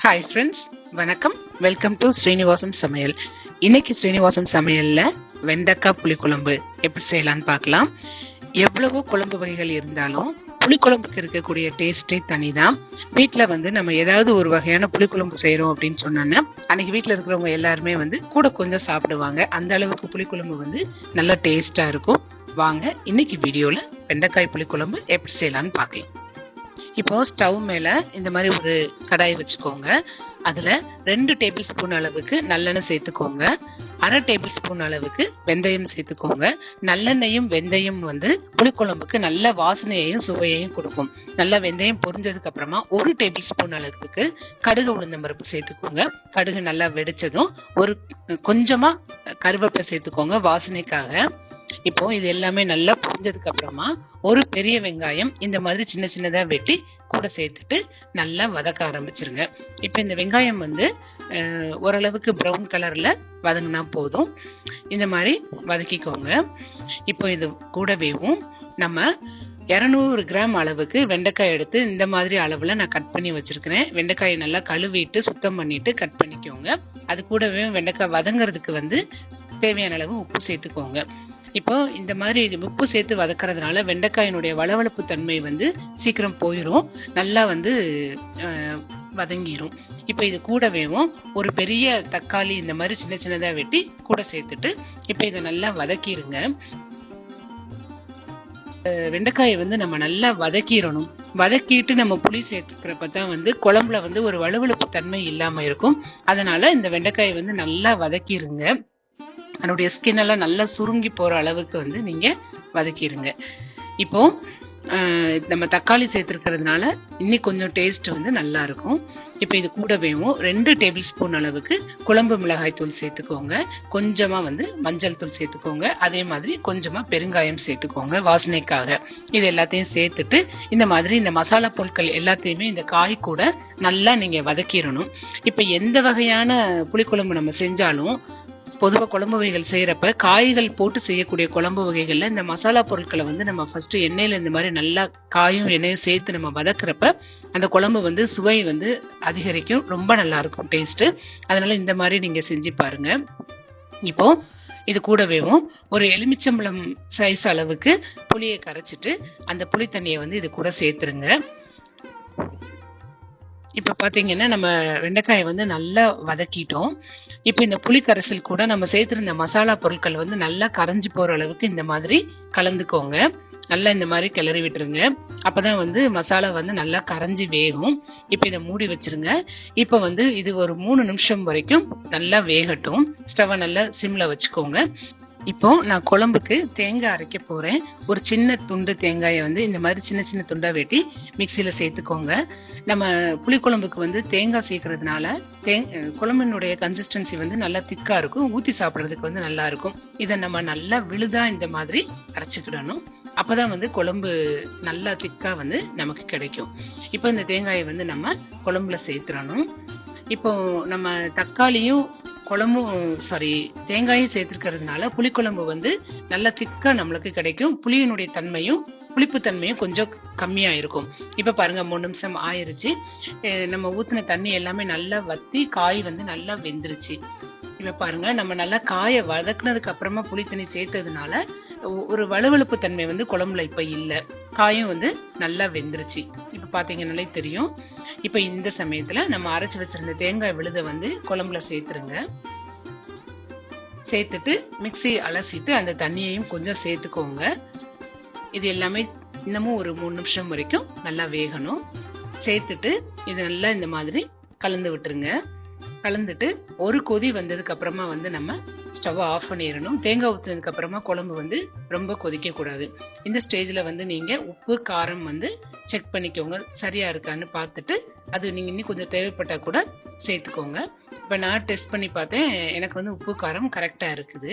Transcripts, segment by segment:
Hi friends, வணக்கம். Welcome to srinivasam சமையல். இன்னைக்கு srinivasam சமையல்ல வெண்டைக்காய் புளிக்குழம்பு எப்படி செய்யலான்னு பார்க்கலாம். எவ்வளவோ குழம்பு வகைகள் இருந்தாலும் புளிக்குழம்புக்கு இருக்கக்கூடிய டேஸ்டே தனிதான். வீட்டில் நம்ம ஏதாவது ஒரு வகையான புளிக்குழம்பு செய்கிறோம் அப்படின்னு சொன்னோன்னா அன்னைக்கு வீட்டில் இருக்கிறவங்க எல்லாருமே கூட கொஞ்சம் சாப்பிடுவாங்க. அந்த அளவுக்கு புளிக்குழம்பு நல்லா டேஸ்டாக இருக்கும். வாங்க இன்னைக்கு வீடியோவில் வெண்டைக்காய் புளிக்குழம்பு எப்படி செய்யலான்னு பார்க்கலாம். இப்போ ஸ்டவ் மேல இந்த மாதிரி ஒரு கடாய் வச்சுக்கோங்க. அதுல 2 டேபிள் ஸ்பூன் அளவுக்கு நல்லெண்ணெய் சேர்த்துக்கோங்க. 1/2 டேபிள் ஸ்பூன் அளவுக்கு வெந்தயம் சேர்த்துக்கோங்க. நல்லெண்ணெயும் வெந்தயம் புளிக்குழம்புக்கு நல்ல வாசனையையும் சுவையையும் கொடுக்கும். நல்லா வெந்தயம் பொரிஞ்சதுக்கு அப்புறமா 1 டேபிள் ஸ்பூன் அளவுக்கு கடுகு உளுந்தம் பருப்பு சேர்த்துக்கோங்க. கடுகு நல்லா வெடிச்சதும் ஒரு கொஞ்சமா கருவேப்பிலை சேர்த்துக்கோங்க வாசனைக்காக. இப்போ இது எல்லாமே நல்லா புரிஞ்சதுக்கு அப்புறமா ஒரு பெரிய வெங்காயம் இந்த மாதிரி சின்ன சின்னதா வெட்டி கூட சேர்த்துட்டு நல்லா வதக்க ஆரம்பிச்சிருங்க. இப்போ இந்த வெங்காயம் ஓரளவுக்கு ப்ரௌன் கலர்ல வதங்கினா போதும். இந்த மாதிரி வதக்கிக்கோங்க. இப்போ இது கூடவேவும் நம்ம 200 கிராம் அளவுக்கு வெண்டைக்காய் எடுத்து இந்த மாதிரி அளவுல நான் கட் பண்ணி வச்சிருக்கிறேன். வெண்டைக்காயை நல்லா கழுவிட்டு சுத்தம் பண்ணிட்டு கட் பண்ணிக்கோங்க. அது கூடவே வெண்டைக்காய் வதங்கிறதுக்கு தேவையான அளவு உப்பு சேர்த்துக்கோங்க. இப்போ இந்த மாதிரி உப்பு சேர்த்து வதக்கறதுனால வெண்டைக்காயினுடைய வளவளப்பு தன்மை சீக்கிரம் போயிடும், நல்லா வதங்கிரும். இப்போ இது கூடவேவும் ஒரு பெரிய தக்காளி இந்த மாதிரி சின்ன சின்னதா வெட்டி கூட சேர்த்துட்டு இப்போ இதை நல்லா வதக்கிருங்க. வெண்டைக்காயை நம்ம நல்லா வதக்கிடணும். வதக்கிட்டு நம்ம புளி சேர்த்துக்கிறப்பதான் குழம்புல ஒரு வலுவழுப்பு தன்மை இல்லாம இருக்கும். அதனால இந்த வெண்டைக்காயை நல்லா வதக்கிருங்க. அதனுடைய ஸ்கின் எல்லாம் நல்லா சுருங்கி போற அளவுக்கு நீங்க வதக்கிருங்க. இப்போ நம்ம தக்காளி சேர்த்துருக்கிறதுனால இன்னும் கொஞ்சம் டேஸ்ட் நல்லா இருக்கும். இப்போ இது கூடவேவும் 2 டேபிள் ஸ்பூன் அளவுக்கு குழம்பு மிளகாய் தூள் சேர்த்துக்கோங்க. கொஞ்சமா மஞ்சள் தூள் சேர்த்துக்கோங்க. அதே மாதிரி கொஞ்சமா பெருங்காயம் சேர்த்துக்கோங்க வாசனைக்காக. இது எல்லாத்தையும் சேர்த்துட்டு இந்த மாதிரி இந்த மசாலா பொருட்கள் எல்லாத்தையுமே இந்த காய் கூட நல்லா நீங்க வதக்கிடணும். இப்போ எந்த வகையான புளிக்குழம்பு நம்ம செஞ்சாலும் பொதுவாக குழம்பு வகைகள் செய்யறப்ப காய்கள் போட்டு செய்யக்கூடிய குழம்பு வகைகள்ல இந்த மசாலா பொருட்களை நம்ம ஃபர்ஸ்ட் எண்ணெயில இந்த மாதிரி நல்லா காயும் எண்ணெயும் சேர்த்து நம்ம வதக்குறப்ப அந்த குழம்பு சுவை அதிகரிக்கும், ரொம்ப நல்லா இருக்கும் டேஸ்ட். அதனால இந்த மாதிரி நீங்க செஞ்சு பாருங்க. இப்போ இது கூடவேவும் ஒரு எலுமிச்சம்பழம் சைஸ் அளவுக்கு புளியை கரைச்சிட்டு அந்த புளி தண்ணியை இது கூட சேர்த்துருங்க. இப்ப பாத்தீங்கன்னா நம்ம வெண்டைக்காயை நல்லா வதக்கிட்டோம். இப்ப இந்த புளி கரைசல் கூட நம்ம சேர்த்திருந்த மசாலா பொருட்கள் நல்லா கரைஞ்சு போற அளவுக்கு இந்த மாதிரி கலந்துக்கோங்க. நல்லா இந்த மாதிரி கிளறி விட்டுருங்க. அப்பதான் மசாலா நல்லா கரைஞ்சி வேகும். இப்ப இதை மூடி வச்சிருங்க. இப்ப இது ஒரு 3 நிமிஷம் வரைக்கும் நல்லா வேகட்டும். ஸ்டவ் நல்லா சிம்ல வச்சுக்கோங்க. இப்போ நான் குழம்புக்கு தேங்காய் அரைக்க போறேன். ஒரு சின்ன துண்டு தேங்காயை இந்த மாதிரி சின்ன சின்ன துண்டா வெட்டி மிக்சியில சேர்த்துக்கோங்க. நம்ம புளிக்குழம்புக்கு தேங்காய் சேர்க்கறதுனால குழம்பினுடைய கன்சிஸ்டன்சி நல்லா திக்கா இருக்கும். ஊத்தி சாப்பிட்றதுக்கு நல்லா இருக்கும். இதை நம்ம நல்லா விழுதா இந்த மாதிரி அரைச்சுக்கிடணும். அப்பதான் குழம்பு நல்லா திக்கா நமக்கு கிடைக்கும். இப்போ இந்த தேங்காயை நம்ம குழம்புல சேர்த்துடணும். இப்போ நம்ம தக்காளியும் தேங்காயும் சேர்த்துருக்கிறதுனால புளிக்குழம்பு நல்லா திக்கா நம்மளுக்கு கிடைக்கும். புளியினுடைய தன்மையும் புளிப்பு தன்மையும் கொஞ்சம் கம்மியா இருக்கும். இப்ப பாருங்க 3 நிமிஷம் ஆயிருச்சு. நம்ம ஊத்தின தண்ணி எல்லாமே நல்லா வத்தி காய் நல்லா வெந்துருச்சு. இப்ப பாருங்க நம்ம நல்லா காயை வதக்குனதுக்கு அப்புறமா புளி தண்ணி சேர்த்ததுனால ஒரு வலுவழுப்பு தன்மை குழம்புல இப்ப இல்ல. காயும் நல்லா வெந்துருச்சு. இப்ப பாத்தீங்கன்னாலே தெரியும். இப்ப இந்த சமயத்துல நம்ம அரைச்சு வச்சிருந்த தேங்காய் விழுத குழம்புல சேர்த்துருங்க. சேர்த்துட்டு மிக்ஸி அலசிட்டு அந்த தண்ணியையும் கொஞ்சம் சேர்த்துக்கோங்க. இது எல்லாமே இன்னமும் ஒரு 3 நிமிஷம் வரைக்கும் நல்லா வேகணும். சேர்த்துட்டு இது நல்லா இந்த மாதிரி கலந்து விட்டுருங்க. கலந்துட்டு ஒரு கொதி வந்ததுக்கு அப்புறமா நம்ம ஸ்டவ் ஆஃப் பண்ணிடணும். தேங்காய் ஊத்துனதுக்கு அப்புறமா குழம்பு ரொம்ப கொதிக்க கூடாது. இந்த ஸ்டேஜ்ல நீங்க உப்பு காரம் செக் பண்ணிக்கோங்க, சரியா இருக்கான்னு பார்த்துட்டு அது நீங்க இன்னும் கொஞ்சம் தேவைப்பட்டா கூட சேர்த்துக்கோங்க. இப்ப நான் டெஸ்ட் பண்ணி பார்த்தேன், எனக்கு உப்பு காரம் கரெக்டா இருக்குது.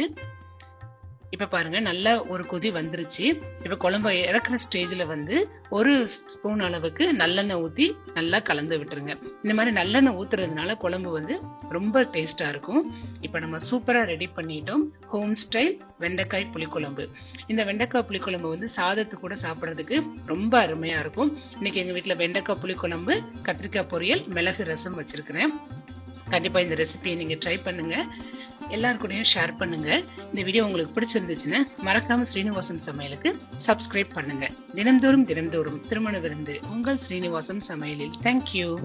இப்ப பாருங்க நல்லா ஒரு கொதி வந்துருச்சு. இப்ப குழம்பு இறக்குற ஸ்டேஜ்ல ஒரு ஸ்பூன் அளவுக்கு நல்லெண்ணெய் ஊத்தி நல்லா கலந்து விட்டுருங்க. இந்த மாதிரி நல்லெண்ணெய் ஊத்துறதுனால குழம்பு ரொம்ப டேஸ்டா இருக்கும். இப்ப நம்ம சூப்பரா ரெடி பண்ணிட்டோம் ஹோம் ஸ்டைல் வெண்டைக்காய் புளிக்குழம்பு. இந்த வெண்டைக்காய் புளிக்குழம்பு சாதத்து கூட சாப்பிட்றதுக்கு ரொம்ப அருமையா இருக்கும். இன்னைக்கு எங்க வீட்டுல வெண்டைக்காய் புளிக்குழம்பு, கத்திரிக்காய் பொரியல், மிளகு ரசம் வச்சிருக்கிறேன். கண்டிப்பா இந்த ரெசிபியை நீங்க ட்ரை பண்ணுங்க. எல்லாருக்கூடயும் ஷேர் பண்ணுங்க. இந்த வீடியோ உங்களுக்கு பிடிச்சிருந்துச்சுன்னா மறக்காம ஸ்ரீனிவாசம் சமையலுக்கு சப்ஸ்கிரைப் பண்ணுங்க. தினந்தோறும் திருமண விருந்து உங்கள் ஸ்ரீனிவாசம் சமையலில். தேங்க்யூ.